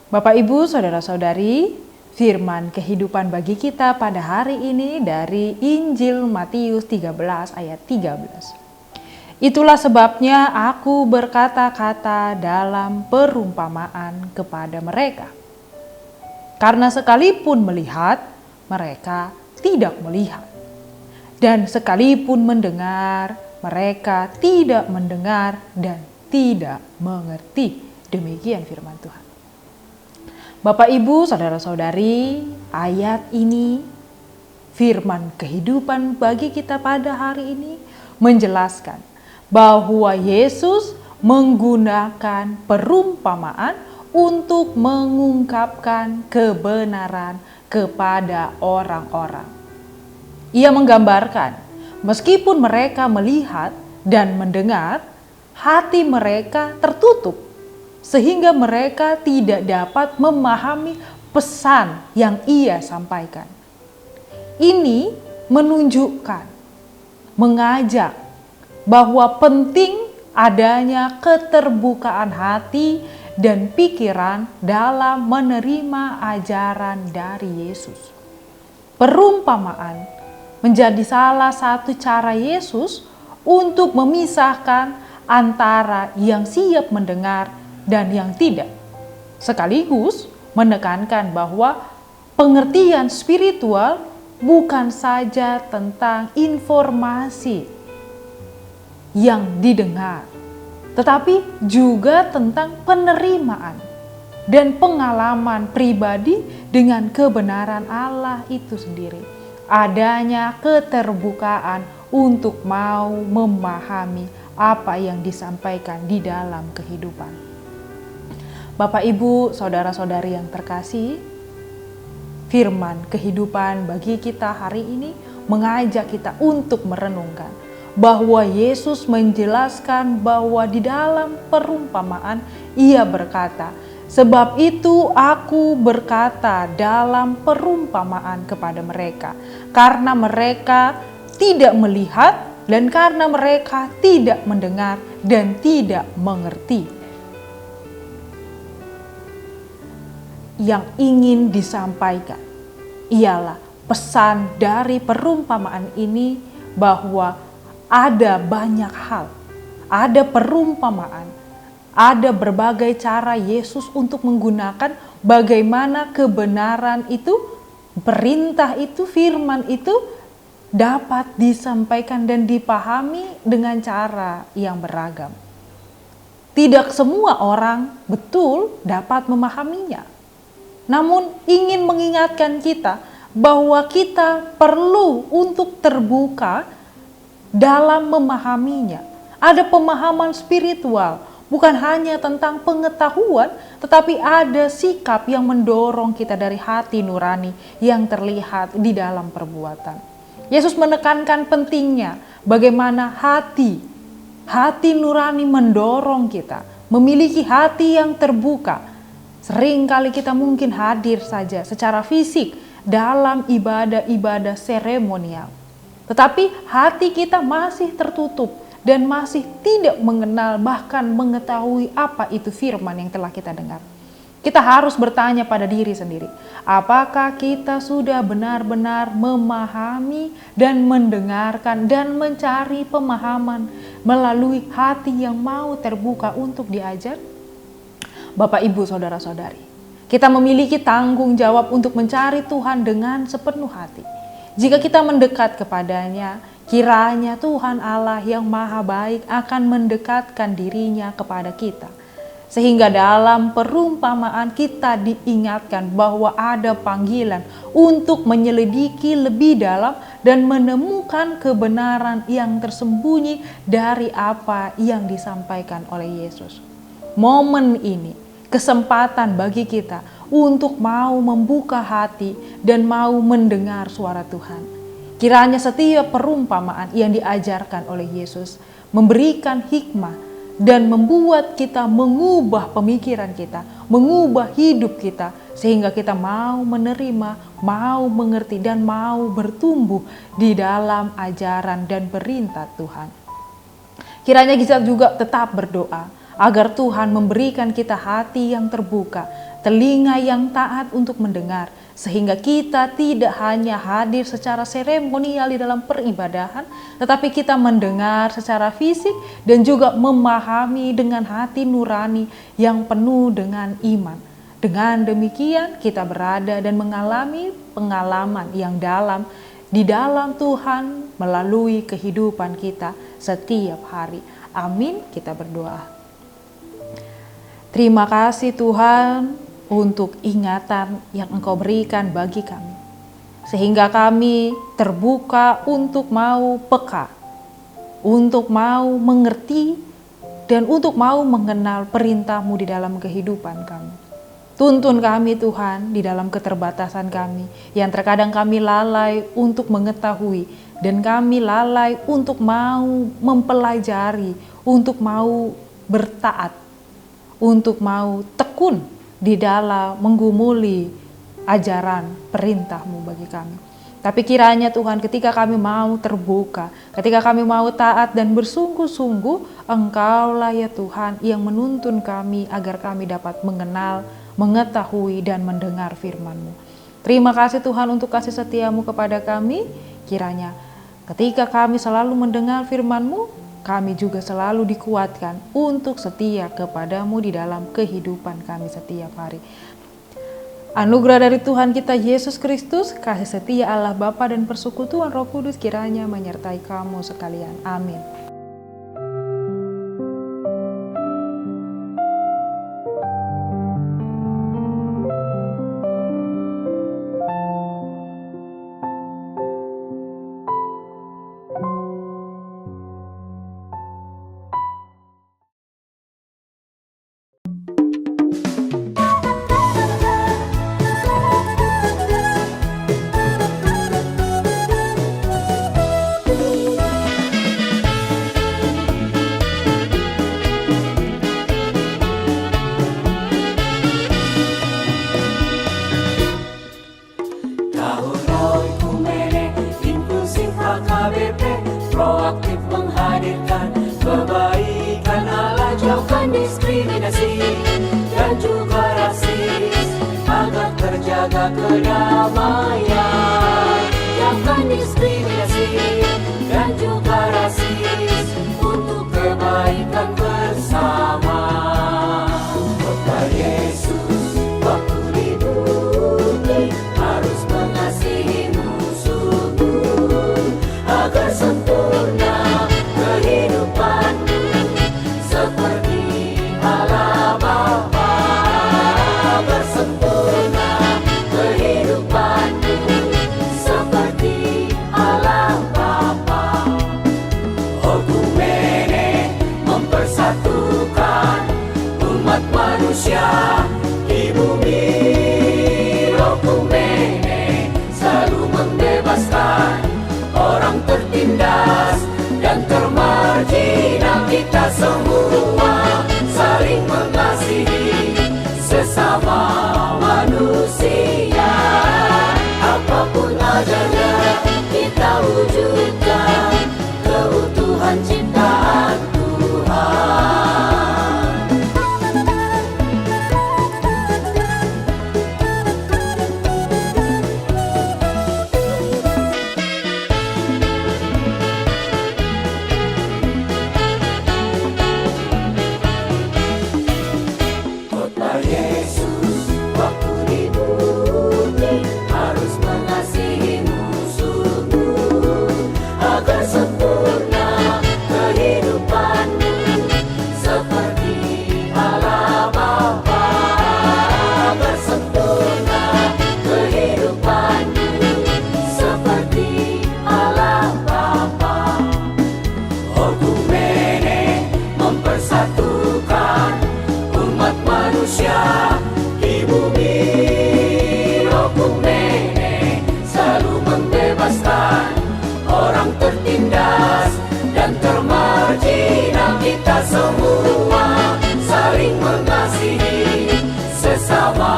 Bapak, Ibu, Saudara-saudari, firman kehidupan bagi kita pada hari ini dari Injil Matius 13 ayat 13. Itulah sebabnya aku berkata-kata dalam perumpamaan kepada mereka. Karena sekalipun melihat, mereka tidak melihat. Dan sekalipun mendengar, mereka tidak mendengar dan tidak mengerti. Demikian firman Tuhan. Bapak, Ibu, Saudara-saudari, ayat ini, firman kehidupan bagi kita pada hari ini menjelaskan bahwa Yesus menggunakan perumpamaan untuk mengungkapkan kebenaran kepada orang-orang. Ia menggambarkan, meskipun mereka melihat dan mendengar, hati mereka tertutup, sehingga mereka tidak dapat memahami pesan yang ia sampaikan. Ini menunjukkan, mengajak bahwa penting adanya keterbukaan hati dan pikiran dalam menerima ajaran dari Yesus. Perumpamaan menjadi salah satu cara Yesus untuk memisahkan antara yang siap mendengar dan yang tidak, sekaligus menekankan bahwa pengertian spiritual bukan saja tentang informasi yang didengar, tetapi juga tentang penerimaan dan pengalaman pribadi dengan kebenaran Allah itu sendiri. Adanya keterbukaan untuk mau memahami apa yang disampaikan di dalam kehidupan. Bapak, Ibu, Saudara-saudari yang terkasih, firman kehidupan bagi kita hari ini mengajak kita untuk merenungkan bahwa Yesus menjelaskan bahwa di dalam perumpamaan ia berkata, "Sebab itu aku berkata dalam perumpamaan kepada mereka, karena mereka tidak melihat dan karena mereka tidak mendengar dan tidak mengerti." Yang ingin disampaikan ialah pesan dari perumpamaan ini bahwa ada banyak hal, ada perumpamaan, ada berbagai cara Yesus untuk menggunakan bagaimana kebenaran itu, perintah itu, firman itu dapat disampaikan dan dipahami dengan cara yang beragam. Tidak semua orang betul dapat memahaminya. Namun ingin mengingatkan kita bahwa kita perlu untuk terbuka dalam memahaminya. Ada pemahaman spiritual, bukan hanya tentang pengetahuan, tetapi ada sikap yang mendorong kita dari hati nurani yang terlihat di dalam perbuatan. Yesus menekankan pentingnya bagaimana hati nurani mendorong kita memiliki hati yang terbuka. Sering kali kita mungkin hadir saja secara fisik dalam ibadah-ibadah seremonial. Tetapi hati kita masih tertutup dan masih tidak mengenal bahkan mengetahui apa itu firman yang telah kita dengar. Kita harus bertanya pada diri sendiri, apakah kita sudah benar-benar memahami dan mendengarkan dan mencari pemahaman melalui hati yang mau terbuka untuk diajar? Bapak, Ibu, Saudara-saudari, kita memiliki tanggung jawab untuk mencari Tuhan dengan sepenuh hati. Jika kita mendekat kepadanya, kiranya Tuhan Allah yang Maha Baik akan mendekatkan dirinya kepada kita. Sehingga dalam perumpamaan kita diingatkan bahwa ada panggilan untuk menyelidiki lebih dalam dan menemukan kebenaran yang tersembunyi dari apa yang disampaikan oleh Yesus. Momen ini kesempatan bagi kita untuk mau membuka hati dan mau mendengar suara Tuhan. Kiranya setiap perumpamaan yang diajarkan oleh Yesus memberikan hikmah dan membuat kita mengubah pemikiran kita, mengubah hidup kita, sehingga kita mau menerima, mau mengerti, dan mau bertumbuh di dalam ajaran dan perintah Tuhan. Kiranya kita juga tetap berdoa agar Tuhan memberikan kita hati yang terbuka telinga yang taat untuk mendengar, sehingga kita tidak hanya hadir secara seremonial di dalam peribadahan, tetapi kita mendengar secara fisik dan juga memahami dengan hati nurani yang penuh dengan iman. Dengan demikian kita berada dan mengalami pengalaman yang dalam di dalam Tuhan melalui kehidupan kita setiap hari. Amin, kita berdoa. Terima kasih Tuhan untuk ingatan yang Engkau berikan bagi kami, sehingga kami terbuka untuk mau peka, untuk mau mengerti, dan untuk mau mengenal perintah-Mu di dalam kehidupan kami. Tuntun kami Tuhan di dalam keterbatasan kami, yang terkadang kami lalai untuk mengetahui, dan kami lalai untuk mau mempelajari, untuk mau bertaat, untuk mau tekun di dalam menggumuli ajaran perintah-Mu bagi kami. Tapi kiranya Tuhan, ketika kami mau terbuka, ketika kami mau taat dan bersungguh-sungguh, Engkaulah ya Tuhan yang menuntun kami agar kami dapat mengenal, mengetahui dan mendengar firman-Mu. Terima kasih Tuhan untuk kasih setia-Mu kepada kami. Kiranya ketika kami selalu mendengar firman-Mu, kami juga selalu dikuatkan untuk setia kepada-Mu di dalam kehidupan kami setiap hari. Anugerah dari Tuhan kita Yesus Kristus, kasih setia Allah Bapa dan persekutuan Roh Kudus kiranya menyertai kamu sekalian. Amin. Proaktif menghadirkan kebaikan Allah, jauhkan diskriminasi dan juga rasis, agar terjaga kedamaian. Jauhkan diskriminasi dan juga rasis untuk kebaikan bersama. Kota Yesus waktu di bumi harus mengasihi musuhmu agar sempurna kehidupanmu seperti Allah Bapa. Agar sempurna kehidupanmu seperti Allah Bapa. Okumene mempersatukan umat manusia di bumi. Okumene selalu membebaskan orang tertindas dan termarginal. Kita semua saling mengasihi sesama manusia. Apapun adanya kita wujudkan keutuhan ciptaan Tuhan. Yesus waktu di bumi harus mengasihi musuhmu agar sempurna kehidupanmu seperti Allah Bapa. Agar sempurna kehidupanmu seperti Allah Bapa. Okumene mempersatukan umat manusia di bumi. Okumene selalu membebaskan orang tertindas dan termarginal. Kita semua saling mengasihi sesama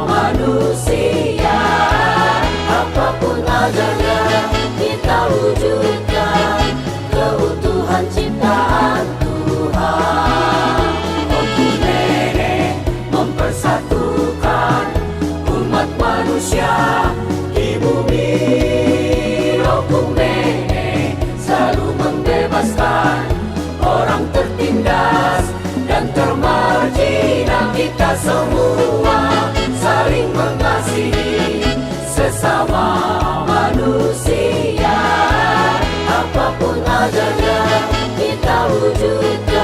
manusia. Apapun adanya kita wujudkan keutuhan ciptaan Tuhan. Okumene mempersatukan wujudkan.